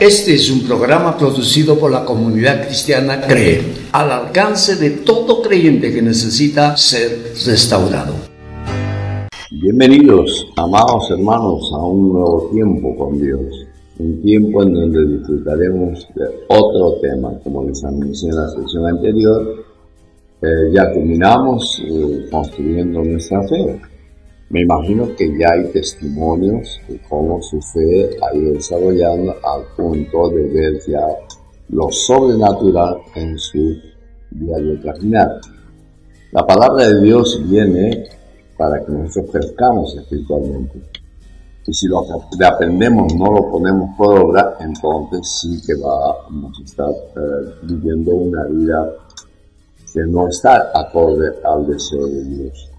Este es un programa producido por la comunidad cristiana CREE, al alcance de todo creyente que necesita ser restaurado. Bienvenidos, amados hermanos, a un nuevo tiempo con Dios. Un tiempo en donde disfrutaremos de otro tema, como les anuncié en la sesión anterior. Ya culminamos construyendo nuestra fe. Me imagino que ya hay testimonios de cómo su fe ha ido desarrollando al punto de ver ya lo sobrenatural en su diario caminar. La palabra de Dios viene para que nosotros crezcamos espiritualmente. Y si lo que aprendemos no lo ponemos por obra, entonces sí que vamos a estar viviendo una vida que no está acorde al deseo de Dios.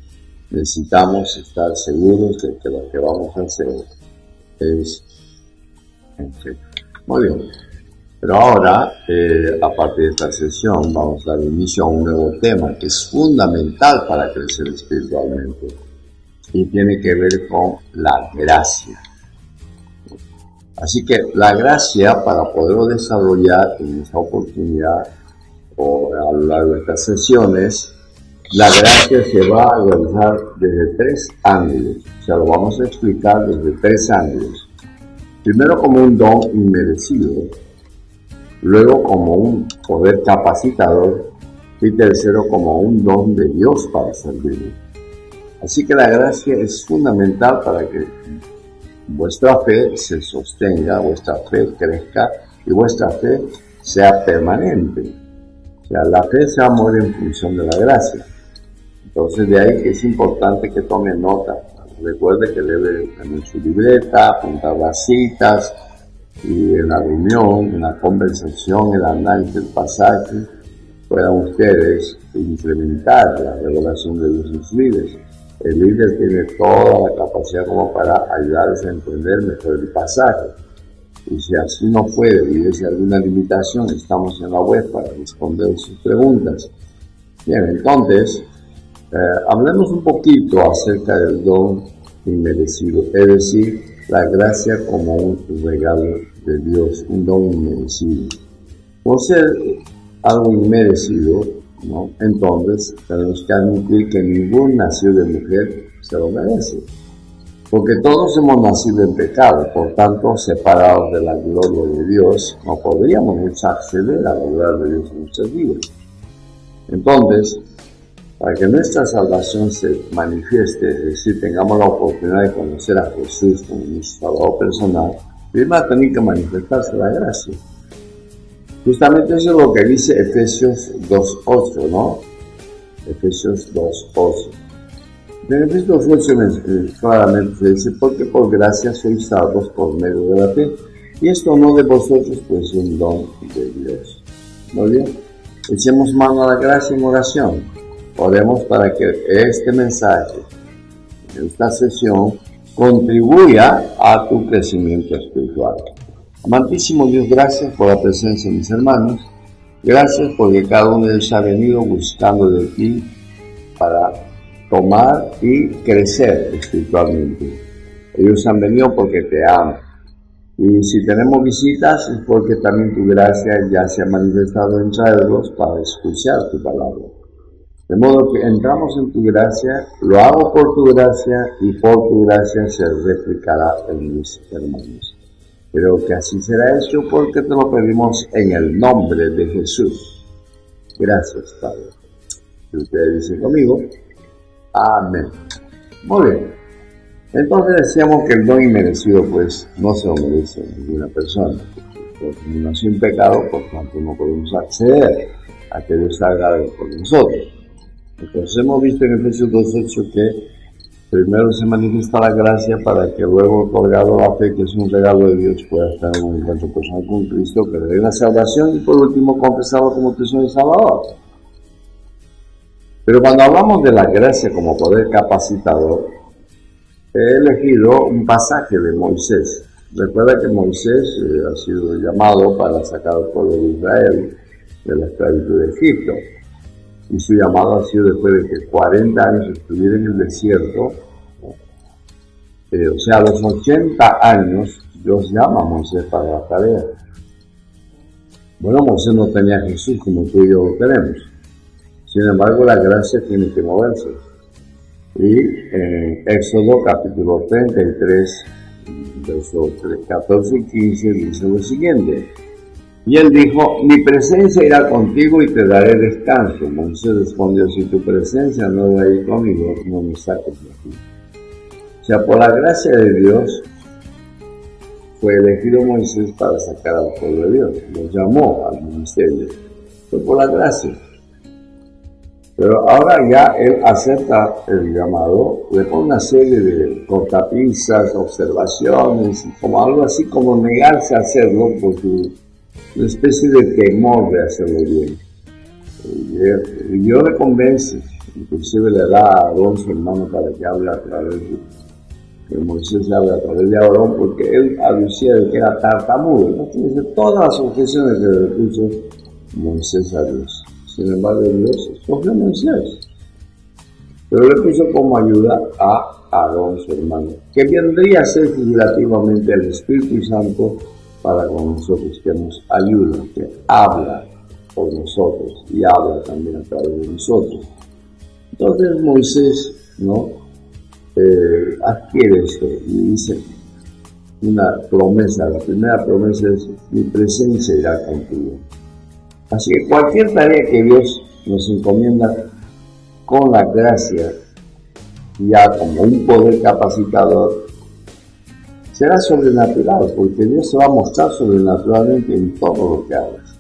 Necesitamos estar seguros de que lo que vamos a hacer es en fe. Muy bien. Pero ahora, aparte de esta sesión, vamos a dar inicio a un nuevo tema que es fundamental para crecer espiritualmente y tiene que ver con la gracia. Así que la gracia, para poderlo desarrollar en esta oportunidad o a lo largo de estas sesiones, la gracia se va a realizar desde tres ángulos. O sea, lo vamos a explicar desde tres ángulos. Primero como un don inmerecido, luego como un poder capacitador y tercero como un don de Dios para servir. Así que la gracia es fundamental para que vuestra fe se sostenga, vuestra fe crezca y vuestra fe sea permanente. O sea, la fe se va a mover en función de la gracia. Entonces de ahí que es importante que tome nota. Recuerde que debe tener su libreta, apuntar las citas y en la reunión, en la conversación, el análisis del pasaje, puedan ustedes incrementar la revelación de Dios en sus vidas. El líder tiene toda la capacidad como para ayudarles a entender mejor el pasaje. Y si así no puede y hubiese alguna limitación, estamos en la web para responder sus preguntas. Bien, entonces, hablemos un poquito acerca del don inmerecido, es decir, la gracia como un regalo de Dios, un don inmerecido. Por ser algo inmerecido, ¿no? Entonces tenemos que admitir que ningún nacido de mujer se lo merece, porque todos hemos nacido en pecado, por tanto separados de la gloria de Dios, no podríamos acceder a la gloria de Dios en nuestras vidas. Entonces, para que nuestra salvación se manifieste, es decir, tengamos la oportunidad de conocer a Jesús como nuestro Salvador personal, primero tiene que manifestarse la gracia. Justamente eso es lo que dice Efesios 2.8, ¿no? Efesios 2.8. En Efesios 2.8 claramente se dice, porque por gracia sois salvos por medio de la fe, y esto no de vosotros, pues es un don de Dios. Muy bien, echemos mano a la gracia en oración. Oremos para que este mensaje, esta sesión, contribuya a tu crecimiento espiritual. Amantísimo Dios, gracias por la presencia de mis hermanos. Gracias porque cada uno de ellos ha venido buscando de ti para tomar y crecer espiritualmente. Ellos han venido porque te aman. Y si tenemos visitas es porque también tu gracia ya se ha manifestado en ellos para escuchar tu palabra. De modo que entramos en tu gracia, lo hago por tu gracia y por tu gracia se replicará en mis hermanos. Pero que así será hecho porque te lo pedimos en el nombre de Jesús. Gracias, Padre. Y ustedes dicen conmigo, amén. Muy bien. Entonces decíamos que el don inmerecido pues no se lo merece ninguna persona. Porque no nació en pecado, por tanto no podemos acceder a que Dios haga por nosotros. Entonces hemos visto en Efesios 2.8 que primero se manifiesta la gracia para que luego, otorgado la fe, que es un regalo de Dios, pueda estar en un encuentro personal con Cristo, que le dé la salvación y por último confesarlo como tu Señor y Salvador. Pero cuando hablamos de la gracia como poder capacitador, he elegido un pasaje de Moisés. Recuerda que Moisés ha sido llamado para sacar al pueblo de Israel de la esclavitud de Egipto. Y su llamado ha sido después de que 40 años estuviera en el desierto, o sea, a los 80 años Dios llama a Moisés para la tarea. Bueno, Moisés no tenía a Jesús como tú y yo lo tenemos. Sin embargo, la gracia tiene que moverse. Y en Éxodo capítulo 33, versos 14 y 15, dice lo siguiente. Y él dijo, mi presencia irá contigo y te daré descanso. Moisés respondió, si tu presencia no va a ir conmigo, no me saques de aquí. O sea, por la gracia de Dios, fue elegido Moisés para sacar al pueblo de Dios. Lo llamó al ministerio. Fue por la gracia. Pero ahora ya él acepta el llamado, le pone una serie de cortapisas, observaciones, como algo así como negarse a hacerlo por una especie de temor de hacerlo bien. Y Dios le convence, inclusive le da a Aarón su hermano para que hable a través de que Moisés habla a través de Aarón, porque él aducía de que era tartamudo, ¿no? Entonces, todas las objeciones que le puso Moisés a Dios. Sin embargo, Dios escogió a Moisés, pero le puso como ayuda a Aarón, su hermano, que vendría a ser figurativamente el Espíritu Santo para con nosotros, que nos ayuda, que habla por nosotros y habla también a través de nosotros. Entonces Moisés, ¿no? Adquiere esto y dice una promesa. La primera promesa es: mi presencia irá contigo. Así que cualquier tarea que Dios nos encomienda con la gracia, ya como un poder capacitador, será sobrenatural, porque Dios se va a mostrar sobrenaturalmente en todo lo que hagas.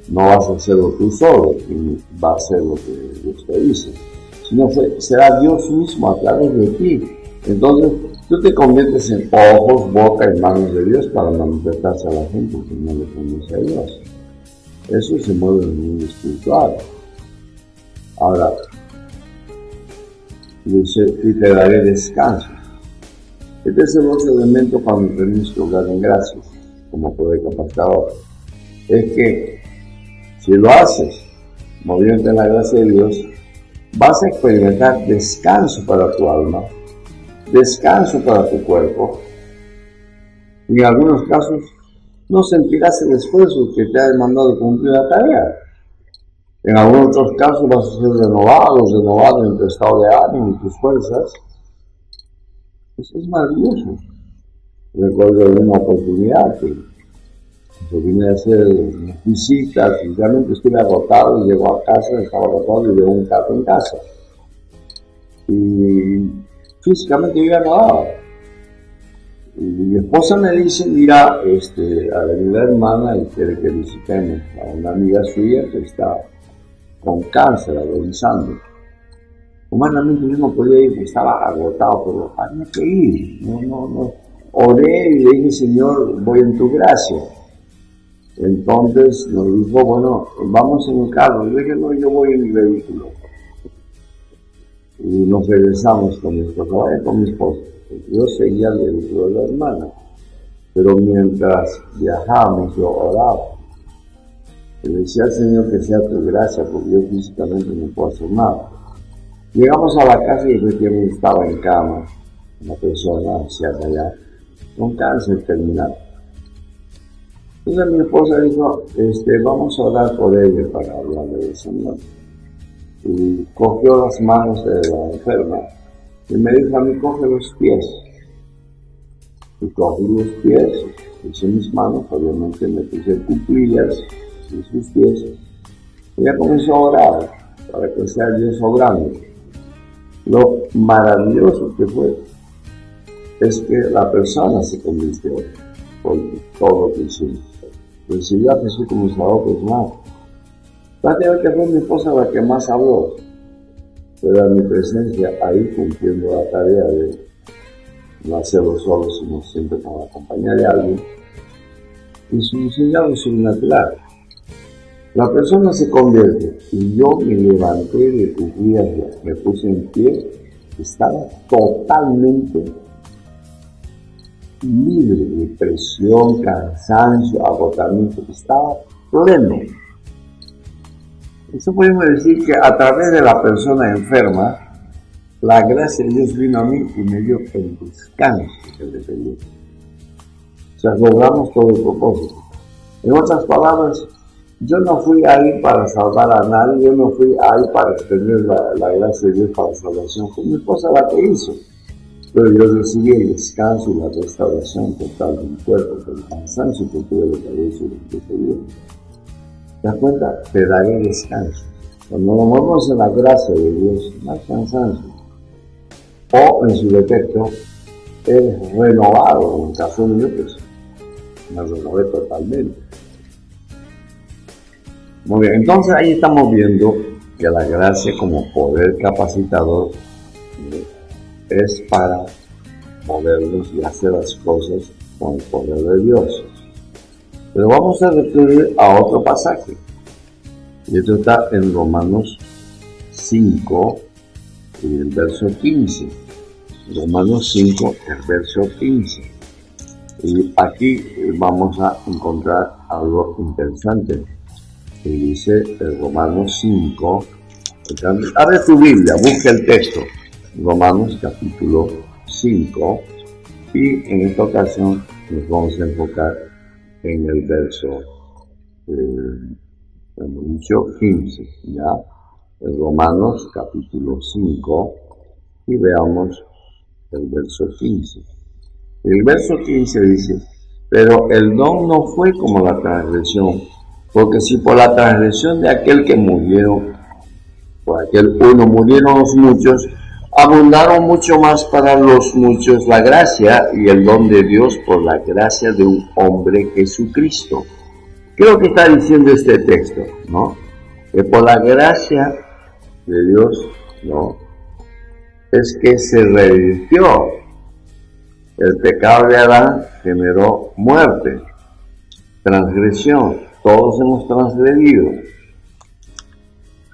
No vas a hacerlo tú solo, y va a hacer lo que Dios te dice, sino será Dios mismo a través de ti. Entonces tú te conviertes en ojos, boca y manos de Dios para manifestarse a la gente que no le conoce a Dios. Eso se mueve en el mundo espiritual. Ahora, dice, y te daré descanso. Este es el otro elemento cuando tenemos que hablar en gracias, como poder capacitador. Es que si lo haces, moviéndote en la gracia de Dios, vas a experimentar descanso para tu alma, descanso para tu cuerpo, y en algunos casos no sentirás el esfuerzo que te ha demandado cumplir la tarea. En algunos otros casos vas a ser renovado en tu estado de ánimo y tus fuerzas. Eso es maravilloso. Recuerdo de una oportunidad que yo vine a hacer visitas y realmente estuve agotado y llego a casa, estaba agotado y veo un gato en casa. Y físicamente yo ya no daba. Y mi esposa me dice, mira, a la hermana y quiere que visitemos a una amiga suya que está con cáncer, agonizando. Humanamente yo no podía ir porque estaba agotado, pero había que ir. No. Oré y le dije, Señor, voy en tu gracia. Entonces nos dijo, bueno, vamos en el carro. Yo dije, no, yo voy en mi vehículo. Y nos regresamos con mi esposa, vaya con mi esposa. Yo seguía el vehículo de la hermana. Pero mientras viajábamos, yo oraba. Y le decía al Señor que sea tu gracia, porque yo físicamente no puedo hacer nada. Llegamos a la casa y efectivamente estaba en cama, una persona anciana ya, con cáncer terminal. Entonces mi esposa dijo, vamos a orar por ella para hablarle del Señor. Y cogió las manos de la enferma y me dijo a mí, coge los pies. Y cogí los pies, puse mis manos, obviamente me puse cuclillas en sus pies. Y ella comenzó a orar para que sea Dios obrando. Lo maravilloso que fue es que la persona se convirtió por todo lo que hicimos. Recibió a Jesús como Salvador personal. Prácticamente fue mi esposa la que más habló, pero en mi presencia ahí cumpliendo la tarea de no hacerlo solo, sino siempre con la compañía de alguien. Y sucedió algo sobrenatural. La persona se convierte y yo me levanté de tus días, me puse en pie, estaba totalmente libre de presión, cansancio, agotamiento, estaba pleno. Eso podemos decir que a través de la persona enferma, la gracia de Dios vino a mí y me dio el descanso que le pedí. sea, logramos todo el propósito. En otras palabras, yo no fui ahí para salvar a nadie, yo no fui ahí para extender la gracia de Dios para salvación. Fue mi esposa la que hizo. Pero yo recibí el descanso y la restauración total de mi cuerpo, el cansancio que tuve de cabeza y de Dios. ¿Te das cuenta? Te daré descanso. Cuando nos movemos en la gracia de Dios, no hay cansancio. O, en su defecto, es renovado. En el caso mío, pues, me renové totalmente. Muy bien, entonces ahí estamos viendo que la gracia como poder capacitador es para movernos y hacer las cosas con el poder de Dios. Pero vamos a recurrir a otro pasaje. Y esto está en Romanos 5 y el verso 15. Romanos 5, el verso 15. Y aquí vamos a encontrar algo interesante. Que dice el Romanos 5. Abre tu Biblia, busca el texto. Romanos capítulo 5. Y en esta ocasión nos vamos a enfocar en el verso 15, ¿ya? En Romanos capítulo 5 y veamos el verso 15. El verso 15 dice, pero el don no fue como la transgresión, porque si por la transgresión de aquel que murieron, por aquel uno murieron los muchos, abundaron mucho más para los muchos la gracia y el don de Dios por la gracia de un hombre Jesucristo. ¿Qué es lo que está diciendo este texto? ¿No? Que por la gracia de Dios, ¿no? Es que se revirtió. El pecado de Adán generó muerte, transgresión. Todos hemos transgredido.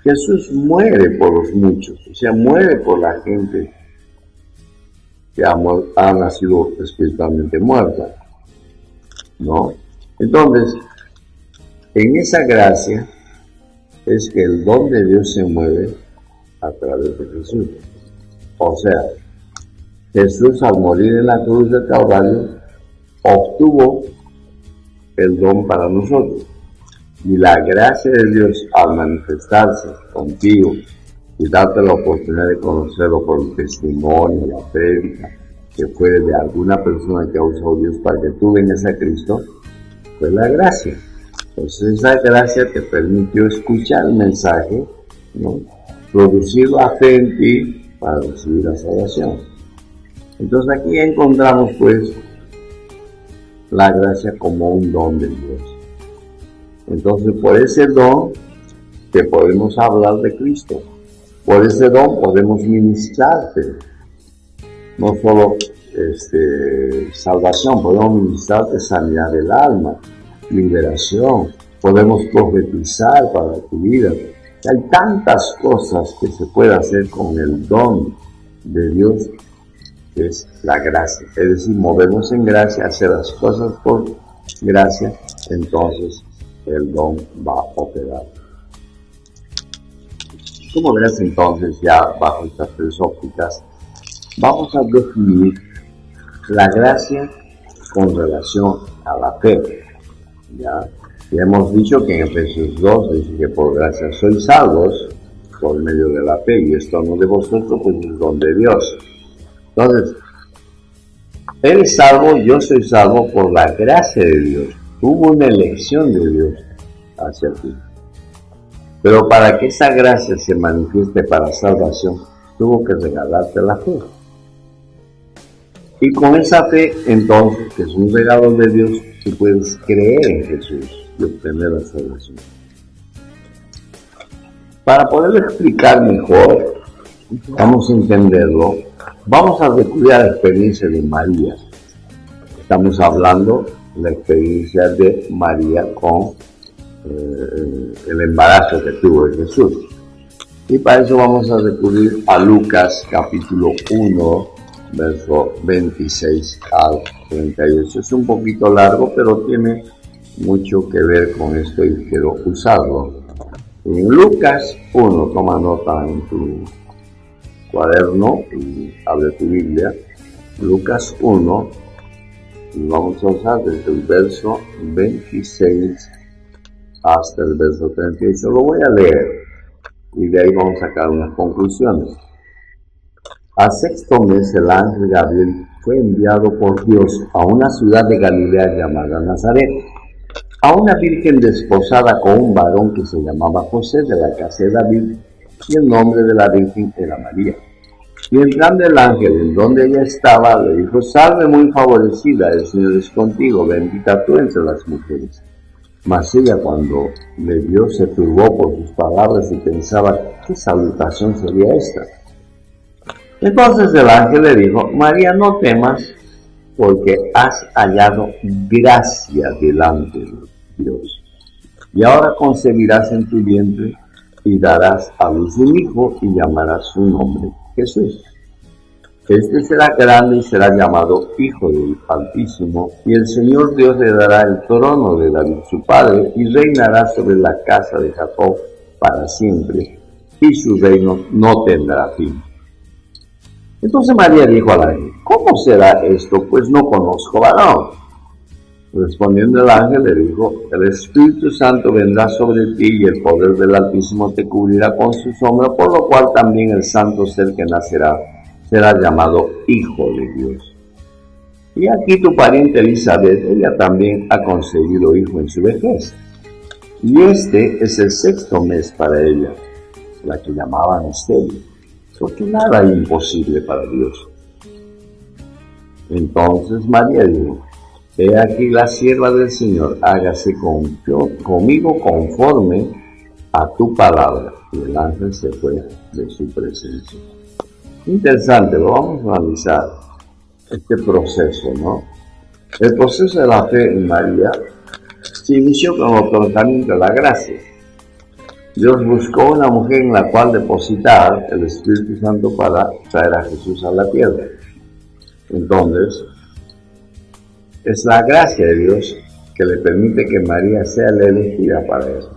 Jesús muere por los muchos, o sea, muere por la gente que ha nacido espiritualmente muerta, ¿no? Entonces, en esa gracia es que el don de Dios se mueve a través de Jesús. O sea, Jesús al morir en la cruz del Calvario obtuvo el don para nosotros. Y la gracia de Dios al manifestarse contigo y darte la oportunidad de conocerlo por el testimonio, la prédica, que fue de alguna persona que ha usado Dios para que tú vengas a Cristo, fue la gracia. Entonces esa gracia te permitió escuchar el mensaje, ¿no? Producir la fe en ti para recibir la salvación. Entonces aquí encontramos pues la gracia como un don de Dios. Entonces por ese don que podemos hablar de Cristo, por ese don podemos ministrarte, no solo salvación, podemos ministrarte sanidad del alma, liberación, podemos profetizar para tu vida. Hay tantas cosas que se puede hacer con el don de Dios, que es la gracia, es decir, movernos en gracia, hacer las cosas por gracia, entonces el don va a operar. Como verás entonces, ya bajo estas tres ópticas, vamos a definir la gracia con relación a la fe. Ya hemos dicho que en Efesios 2 dice que por gracia sois salvos por medio de la fe, y esto no de vosotros, pues es don de Dios. Entonces, Él es salvo, yo soy salvo por la gracia de Dios. Hubo una elección de Dios hacia ti. Pero para que esa gracia se manifieste para salvación, tuvo que regalarte la fe. Y con esa fe, entonces, que es un regalo de Dios, tú puedes creer en Jesús y obtener la salvación. Para poderlo explicar mejor, vamos a entenderlo, vamos a recurrir a la experiencia de María. Estamos hablando de la experiencia de María con el embarazo que tuvo de Jesús. Y para eso vamos a recurrir a Lucas capítulo 1, verso 26 al 38. Es un poquito largo, pero tiene mucho que ver con esto y quiero usarlo. En Lucas 1, toma nota en tu cuaderno y abre tu Biblia. Lucas 1, Y vamos a usar desde el verso 26 hasta el verso 38. Lo voy a leer y de ahí vamos a sacar unas conclusiones. Al sexto mes el ángel Gabriel fue enviado por Dios a una ciudad de Galilea llamada Nazaret, a una virgen desposada con un varón que se llamaba José, de la casa de David, y el nombre de la virgen era María. Y entrando el ángel en donde ella estaba, le dijo: salve muy favorecida, el Señor es contigo, bendita tú entre las mujeres. Mas ella, cuando le vio, se turbó por sus palabras y pensaba: ¿qué salutación sería esta? Entonces el ángel le dijo: María, no temas, porque has hallado gracia delante de Dios. Y ahora concebirás en tu vientre y darás a luz un hijo y llamarás su nombre Jesús. Este será grande y será llamado Hijo del Altísimo, y el Señor Dios le dará el trono de David su padre, y reinará sobre la casa de Jacob para siempre, y su reino no tendrá fin. Entonces María dijo al ángel: ¿cómo será esto? Pues no conozco varón. Respondiendo el ángel le dijo: el Espíritu Santo vendrá sobre ti y el poder del Altísimo te cubrirá con su sombra, por lo cual también el santo ser que nacerá será llamado Hijo de Dios. Y aquí tu pariente Elizabeth, ella también ha concebido hijo en su vejez. Y este es el sexto mes para ella, la que llamaban estéril, porque nada es imposible para Dios. Entonces María dijo: he aquí la sierva del Señor, hágase conmigo conforme a tu palabra. Y el ángel se fue de su presencia. Interesante, lo vamos a analizar, este proceso, ¿no? El proceso de la fe en María se inició con el otorgamiento de la gracia. Dios buscó una mujer en la cual depositar el Espíritu Santo para traer a Jesús a la tierra. Entonces, es la gracia de Dios que le permite que María sea la elegida para eso.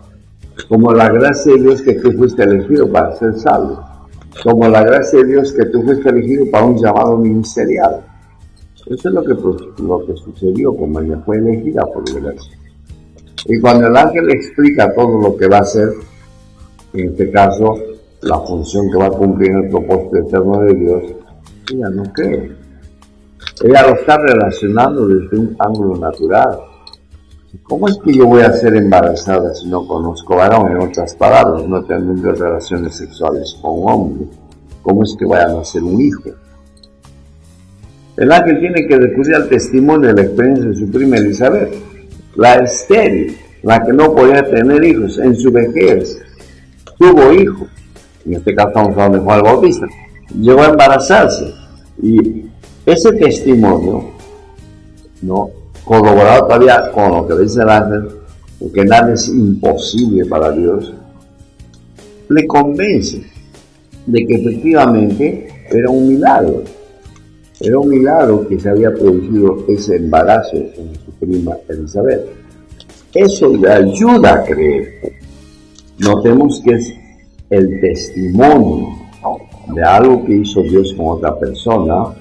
Como la gracia de Dios que tú fuiste elegido para ser salvo. Como la gracia de Dios que tú fuiste elegido para un llamado ministerial. Eso es lo que sucedió con María, fue elegida por gracia. Y cuando el ángel le explica todo lo que va a hacer, en este caso, la función que va a cumplir en el propósito eterno de Dios, ella no cree. Ella lo está relacionando desde un ángulo natural. ¿Cómo es que yo voy a ser embarazada si no conozco varón? En otras palabras, no tengo relaciones sexuales con hombre. ¿Cómo es que vaya a nacer un hijo? El ángel tiene que recurrir al testimonio de la experiencia de su prima Elizabeth, la estéril, la que no podía tener hijos. En su vejez tuvo hijo. En este caso estamos hablando de Juan el Bautista. Llegó a embarazarse. Y ese testimonio, ¿no?, corroborado todavía con lo que dice el ángel, porque nada es imposible para Dios, le convence de que efectivamente era un milagro. Era un milagro que se había producido ese embarazo en su prima Elizabeth. Eso le ayuda a creer. Notemos que es el testimonio de algo que hizo Dios con otra persona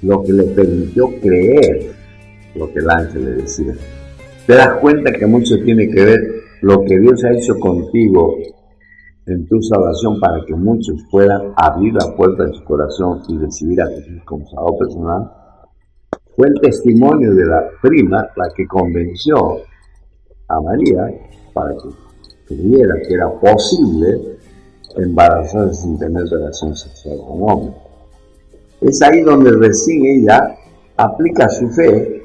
lo que le permitió creer lo que el ángel le decía. Te das cuenta que mucho tiene que ver lo que Dios ha hecho contigo en tu salvación para que muchos puedan abrir la puerta de su corazón y recibir a Jesús como Salvador personal. Fue el testimonio de la prima la que convenció a María para que creyera que era posible embarazarse sin tener relación sexual con un hombre. Es ahí donde recién ella aplica su fe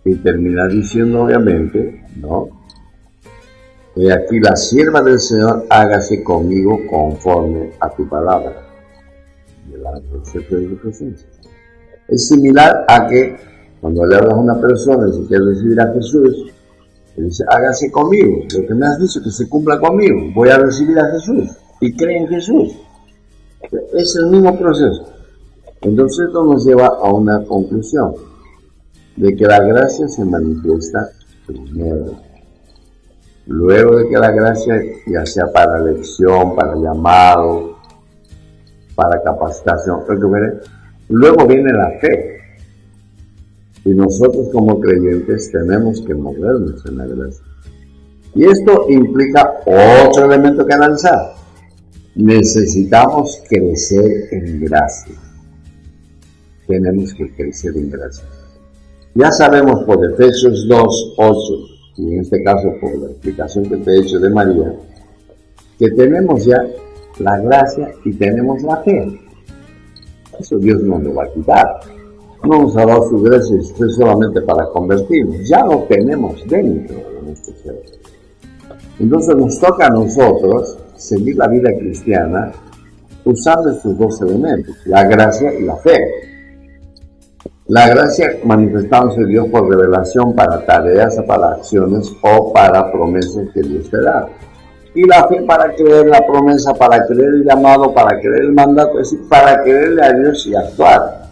y termina diciendo, obviamente, ¿no? He aquí la sierva del Señor, hágase conmigo conforme a tu palabra. Y el ángel se fue de su presencia. Es similar a que cuando le hablas a una persona y si quiere recibir a Jesús, le dice, hágase conmigo, lo que me has dicho que se cumpla conmigo, voy a recibir a Jesús y cree en Jesús. Es el mismo proceso. Entonces esto nos lleva a una conclusión de que la gracia se manifiesta primero. Luego de que la gracia, ya sea para elección, para llamado, para capacitación, luego viene la fe. Y nosotros como creyentes tenemos que movernos en la gracia. Y esto implica otro elemento que analizar. Necesitamos crecer en gracia. Tenemos que crecer en gracia. Ya sabemos por Efesios 2:8, y en este caso por la explicación que te he hecho de María, que tenemos ya la gracia y tenemos la fe. Eso Dios no lo va a quitar. No nos ha dado su gracia solamente para convertirnos. Ya lo tenemos dentro de nuestro ser. Entonces nos toca a nosotros seguir la vida cristiana usando estos dos elementos, la gracia y la fe. La gracia manifestándose Dios por revelación para tareas, para acciones o para promesas que Dios te da. Y la fe para creer la promesa, para creer el llamado, para creer el mandato, es decir, para creerle a Dios y actuar.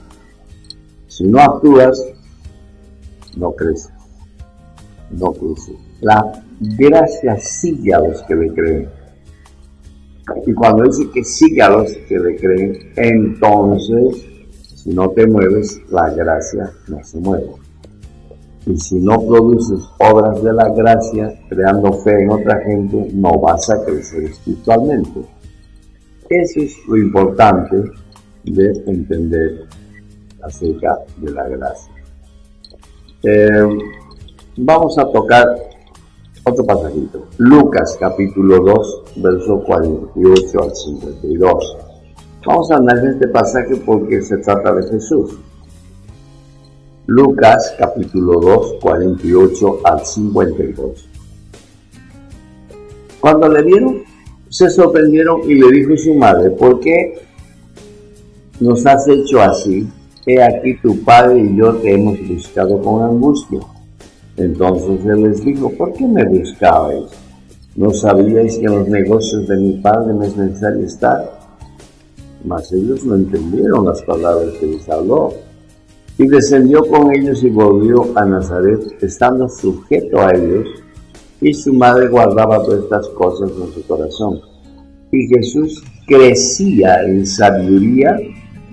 Si no actúas, no creces. No creces. La gracia sigue a los que le creen. Y cuando dice que sigue a los que le creen, entonces, si no te mueves, la gracia no se mueve. Y si no produces obras de la gracia, creando fe en otra gente, no vas a crecer espiritualmente. Eso es lo importante de entender acerca de la gracia. Vamos a tocar otro pasajito. Lucas capítulo 2, verso 48 al 52. Vamos a analizar este pasaje porque se trata de Jesús. Lucas capítulo 2, 48 al 52. Cuando le vieron, se sorprendieron y le dijo su madre: ¿por qué nos has hecho así? He aquí tu padre y yo te hemos buscado con angustia. Entonces él les dijo: ¿por qué me buscabais? ¿No sabíais que en los negocios de mi padre me es necesario estar? Mas ellos no entendieron las palabras que les habló. Y descendió con ellos y volvió a Nazaret, estando sujeto a ellos, y su madre guardaba todas estas cosas en su corazón. Y Jesús crecía en sabiduría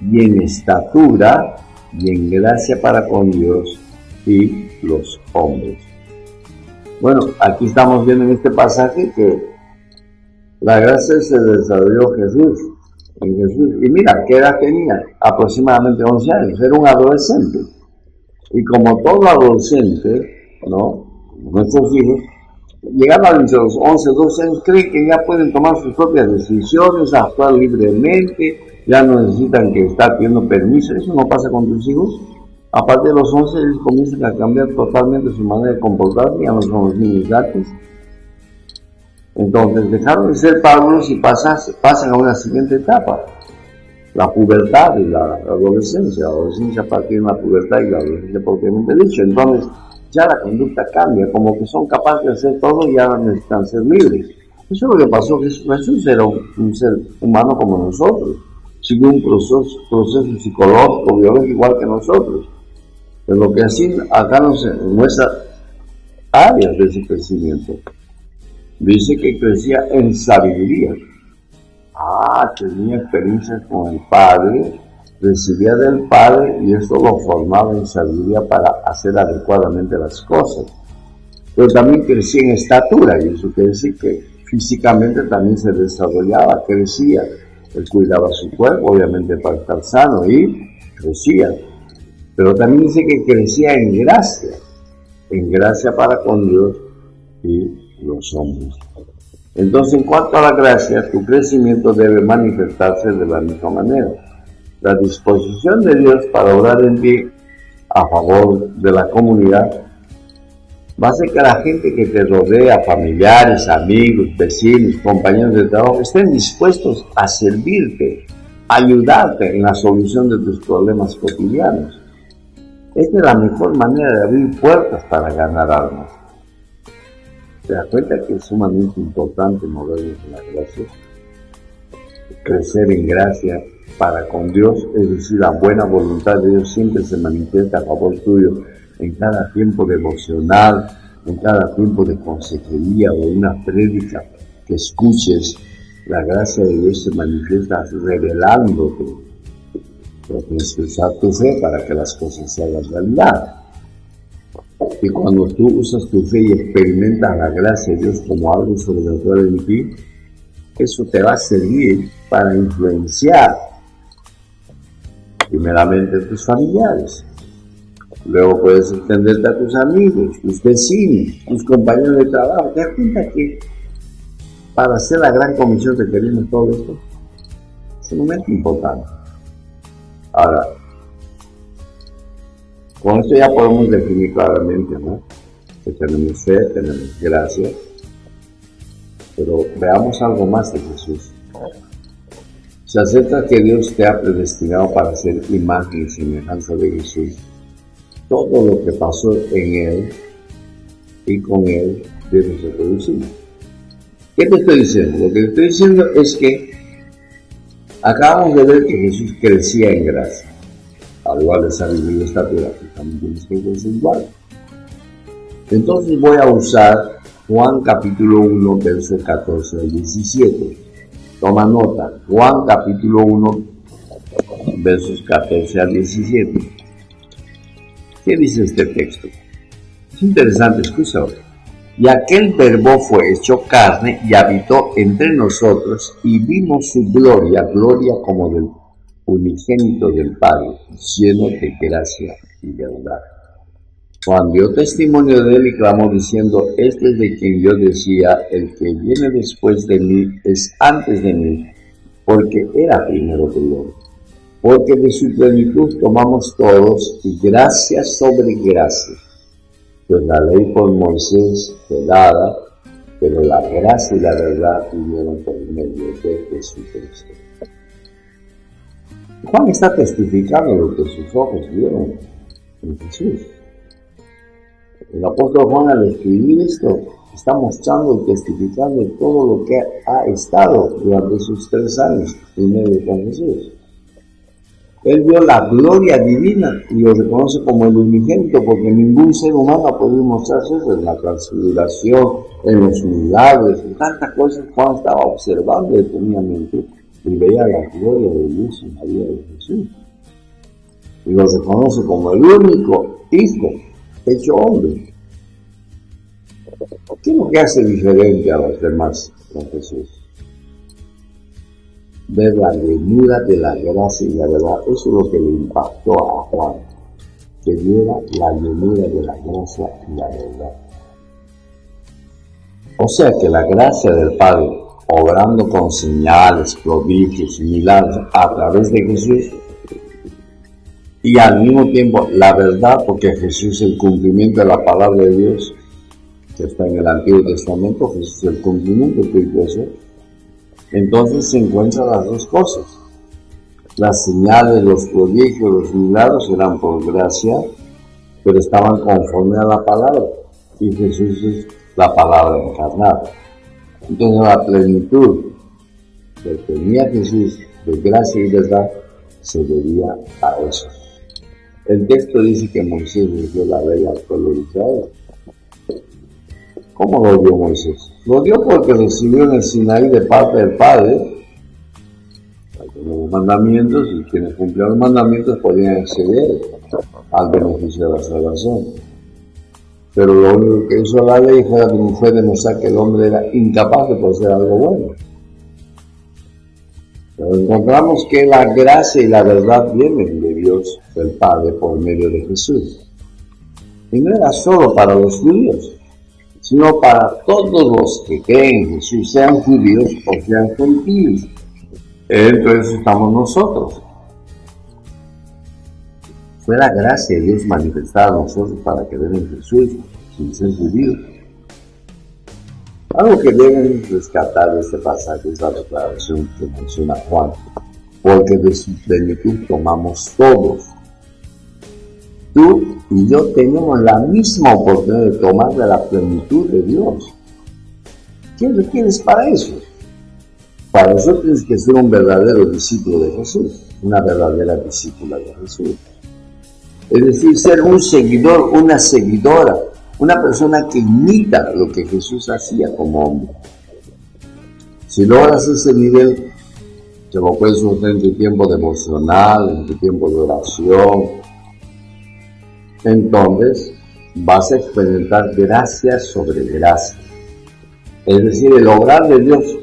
y en estatura y en gracia para con Dios y los hombres. Bueno, aquí estamos viendo en este pasaje que la gracia se desarrolló en Jesús. Y mira, ¿qué edad tenía? Aproximadamente 11 años. Era un adolescente. Y como todo adolescente, ¿no? Nuestros hijos, llegando a los 11, 12 años, creen que ya pueden tomar sus propias decisiones, actuar libremente, ya no necesitan que estar pidiendo permiso. Eso no pasa con tus hijos. A partir de los 11, ellos comienzan a cambiar totalmente su manera de comportarse, ya no son los niños gratis. Entonces dejaron de ser pagos y pasan a una siguiente etapa, la pubertad y la adolescencia a partir de la pubertad y la adolescencia propiamente dicho. Entonces ya la conducta cambia, como que son capaces de hacer todo y ya necesitan ser libres. Eso es lo que pasó. Jesús era un ser humano como nosotros, siguió un proceso psicológico, biológico igual que nosotros. Pero lo que así acá nos muestra áreas de ese crecimiento. Dice que crecía en sabiduría. Tenía experiencias con el Padre, recibía del Padre y esto lo formaba en sabiduría para hacer adecuadamente las cosas. Pero también crecía en estatura, y eso quiere decir que físicamente también se desarrollaba, crecía. Él cuidaba su cuerpo, obviamente para estar sano, y crecía. Pero también dice que crecía en gracia para con Dios y los hombres. Entonces, en cuanto a la gracia, tu crecimiento debe manifestarse de la misma manera. La disposición de Dios para obrar en ti a favor de la comunidad va a hacer que la gente que te rodea, familiares, amigos, vecinos, compañeros de trabajo, estén dispuestos a servirte, a ayudarte en la solución de tus problemas cotidianos. Esta es la mejor manera de abrir puertas para ganar almas. ¿Te das cuenta que es sumamente importante movernos en la gracia? Crecer en gracia para con Dios, es decir, la buena voluntad de Dios siempre se manifiesta a favor tuyo en cada tiempo devocional, en cada tiempo de consejería o una prédica que escuches. La gracia de Dios se manifiesta revelándote. Pero tienes que usar tu fe para que las cosas se hagan realidad. Y cuando tú usas tu fe y experimentas la gracia de Dios como algo sobrenatural en ti, eso te va a servir para influenciar primeramente a tus familiares. Luego puedes extenderte a tus amigos, tus vecinos, tus compañeros de trabajo. ¿Te das cuenta que para hacer la gran comisión requerimos todo esto? Es sumamente importante. Ahora, con esto ya podemos definir claramente, ¿no? Que tenemos fe, tenemos gracia, pero veamos algo más de Jesús. Si aceptas que Dios te ha predestinado para ser imagen y semejanza de Jesús, todo lo que pasó en Él y con Él debe reproducir. ¿Qué te estoy diciendo? Lo que te estoy diciendo es que acabamos de ver que Jesús crecía en gracia. Al igual de sabiduría y estatura, que también tienes que crecer igual. Entonces voy a usar Juan capítulo 1, versos 14 al 17. Toma nota, Juan capítulo 1, versos 14 al 17. ¿Qué dice este texto? Es interesante, escucha. Y aquel verbo fue hecho carne y habitó entre nosotros y vimos su gloria, gloria como del unigénito del Padre, lleno de gracia y verdad. Juan dio testimonio de él y clamó diciendo, este es de quien yo decía, el que viene después de mí es antes de mí, porque era primero que yo. Porque de su plenitud tomamos todos y gracia sobre gracia. Pues la ley por Moisés fue dada, pero la gracia y la verdad vinieron por medio de Jesucristo. Juan está testificando lo que sus ojos vieron en Jesús. El apóstol Juan, al escribir esto, está mostrando y testificando todo lo que ha estado durante sus 3 años en medio con Jesús. Él vio la gloria divina y lo reconoce como el unigénito, porque ningún ser humano ha podido mostrarse eso en la transfiguración, en los milagros, en tantas cosas. Juan estaba observando detenidamente y veía la gloria de Dios en la vida de Jesús. Y lo reconoce como el único Hijo hecho hombre. ¿Qué es lo que hace diferente a los demás con Jesús? Ver la llenura de la gracia y la verdad. Eso es lo que le impactó a Juan, que viera la llenura de la gracia y la verdad. O sea que la gracia del Padre, obrando con señales, prodigios y milagros a través de Jesús, y al mismo tiempo la verdad, porque Jesús es el cumplimiento de la palabra de Dios, que está en el Antiguo Testamento, Jesús es el cumplimiento de eso. Entonces se encuentran las dos cosas. Las señales, los prodigios, los milagros eran por gracia, pero estaban conforme a la palabra. Y Jesús es la palabra encarnada. Entonces la plenitud que tenía Jesús de gracia y verdad se debía a eso. El texto dice que Moisés le dio la ley al pueblo de Israel. ¿Cómo lo dio Moisés? Lo dio porque recibió en el Sinaí de parte del Padre los mandamientos, y quienes cumplían los mandamientos podían acceder al beneficio de la salvación. Pero lo único que hizo la ley fue demostrar que el hombre era incapaz de poder hacer algo bueno. Pero encontramos que la gracia y la verdad vienen de Dios, del Padre, por medio de Jesús. Y no era solo para los judíos, sino para todos los que creen en Jesús, sean judíos o sean gentiles. Entonces estamos nosotros. Fue la gracia de Dios manifestada a nosotros para creer en Jesús sin ser judíos. Algo que deben rescatar de este pasaje es la declaración que menciona Juan, porque de su plenitud tomamos todos. Tú y yo tenemos la misma oportunidad de tomar de la plenitud de Dios. ¿Qué requieres para eso? Para eso tienes que ser un verdadero discípulo de Jesús, una verdadera discípula de Jesús. Es decir, ser un seguidor, una seguidora, una persona que imita lo que Jesús hacía como hombre. Si logras ese nivel, te lo puedes usar en tu tiempo devocional, en tu tiempo de oración. Entonces, vas a experimentar gracia sobre gracia. Es decir, el obrar de Dios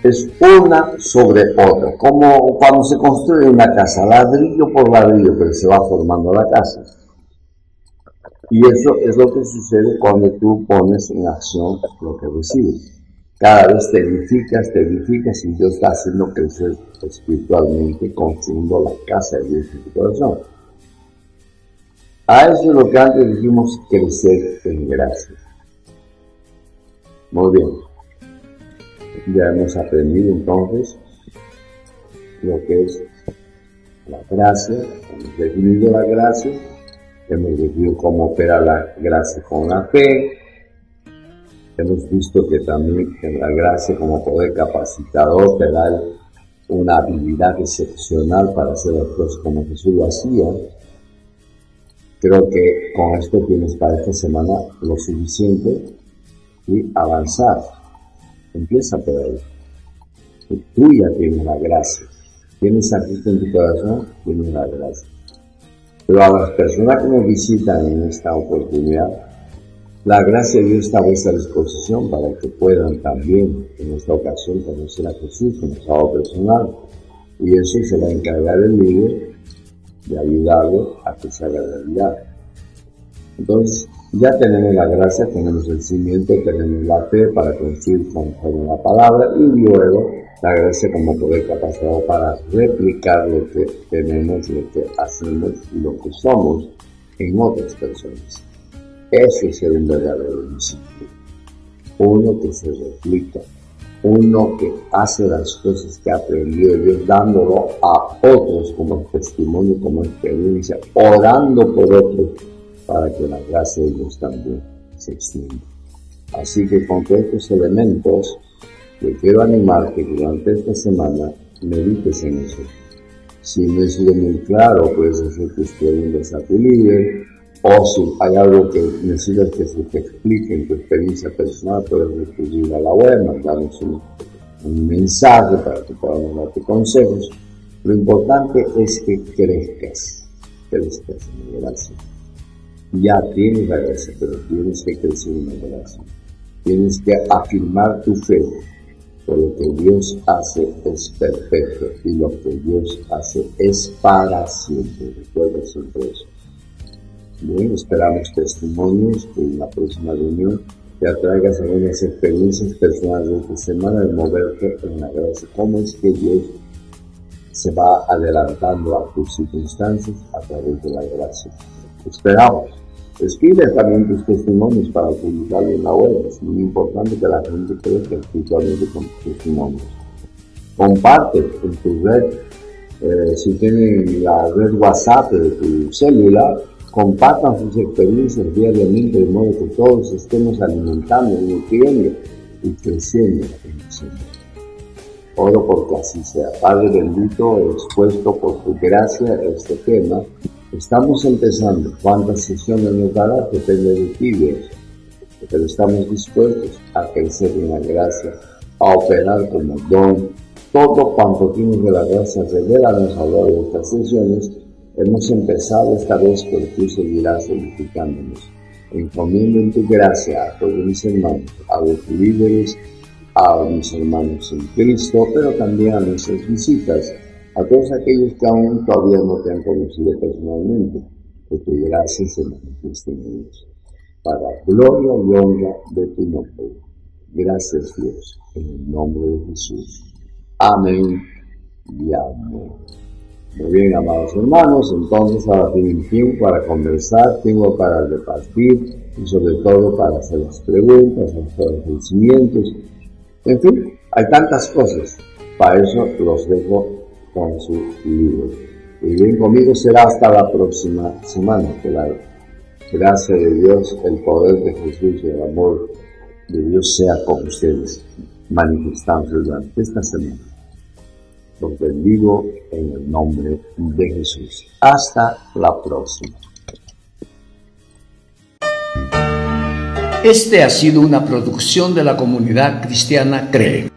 es una sobre otra, como cuando se construye una casa, ladrillo por ladrillo, pero se va formando la casa. Y eso es lo que sucede cuando tú pones en acción lo que recibes. Cada vez te edificas y Dios está haciendo crecer espiritualmente, construyendo la casa de Dios en tu corazón. A eso es lo que antes dijimos, crecer en gracia. Muy bien. Ya hemos aprendido entonces lo que es la gracia, hemos definido la gracia, hemos definido cómo opera la gracia con la fe, hemos visto que también en la gracia como poder capacitador te da una habilidad excepcional para hacer las cosas como Jesús lo hacía. Creo que con esto tienes para esta semana lo suficiente y avanzar. Empieza por ahí. Tú ya tienes la gracia. Tienes a Cristo en tu corazón, tienes la gracia. Pero a las personas que nos visitan en esta oportunidad, la gracia de Dios está a vuestra disposición para que puedan también en esta ocasión conocer a Jesús como salvador personal. Y eso se va a encargar el líder de ayudarlo a que se haga realidad. Entonces, ya tenemos la gracia, tenemos el cimiento, tenemos la fe para construir conforme la palabra y luego la gracia como poder capacitado para replicar lo que tenemos, lo que hacemos y lo que somos en otras personas. Eso es ser un verdadero discípulo. Uno que se replica, uno que hace las cosas que aprendió de Dios, dándolo a otros como testimonio, como experiencia, orando por otros, para que la gracia de Dios también se extienda. Así que con todos estos elementos, yo quiero animarte que durante esta semana medites en eso. Si no he sido muy claro, puedes hacer tus preguntas a tu líder, o si hay algo que necesitas que se te explique en tu experiencia personal, puedes recurrir a la web, mandarnos un mensaje para que podamos darte consejos. Lo importante es que crezcas en la gracia. Ya tienes la gracia, pero tienes que crecer en la gracia. Tienes que afirmar tu fe, porque lo que Dios hace es perfecto y lo que Dios hace es para siempre. Recuerda siempre eso. Bien, esperamos testimonios que en la próxima reunión te atraigas algunas experiencias personales de esta semana de moverte en la gracia. ¿Cómo es que Dios se va adelantando a tus circunstancias a través de la gracia? Esperamos. Escribe también tus testimonios para publicarlo en la web. Es muy importante que la gente crezca espiritualmente con tus testimonios. Comparte en tu red, si tienen la red WhatsApp de tu celular, compartan sus experiencias diariamente de modo que todos estemos alimentando, nutriendo y creciendo en el Señor. Oro porque así sea. Padre bendito, expuesto por tu gracia este tema. Estamos empezando. ¿Cuántas sesiones nos dará? Depende de ti, Dios. Pero estamos dispuestos a crecer en la gracia, a operar como don. Todo cuanto tienes de la gracia, revélanos a lo largo de estas sesiones. Hemos empezado esta vez, pero tú seguirás edificándonos. Encomiendo en tu gracia a todos mis hermanos, a los líderes, a mis hermanos en Cristo, pero también a nuestras visitas, a todos aquellos que aún todavía no te han conocido personalmente, que tu gracia se manifieste en ellos, para gloria y honra de tu nombre. Gracias, Dios, en el nombre de Jesús. Amén y amén. Muy bien, amados hermanos, entonces ahora tienen tiempo para conversar, tiempo para repartir y sobre todo para hacer las preguntas, hacer los agradecimientos. En fin, hay tantas cosas. Para eso los dejo con su libro. Y bien, conmigo será hasta la próxima semana. Que la gracia de Dios, el poder de Jesús y el amor de Dios sea con ustedes, manifestándose durante esta semana. Los bendigo en el nombre de Jesús. Hasta la próxima. Este ha sido una producción de la comunidad cristiana CREE.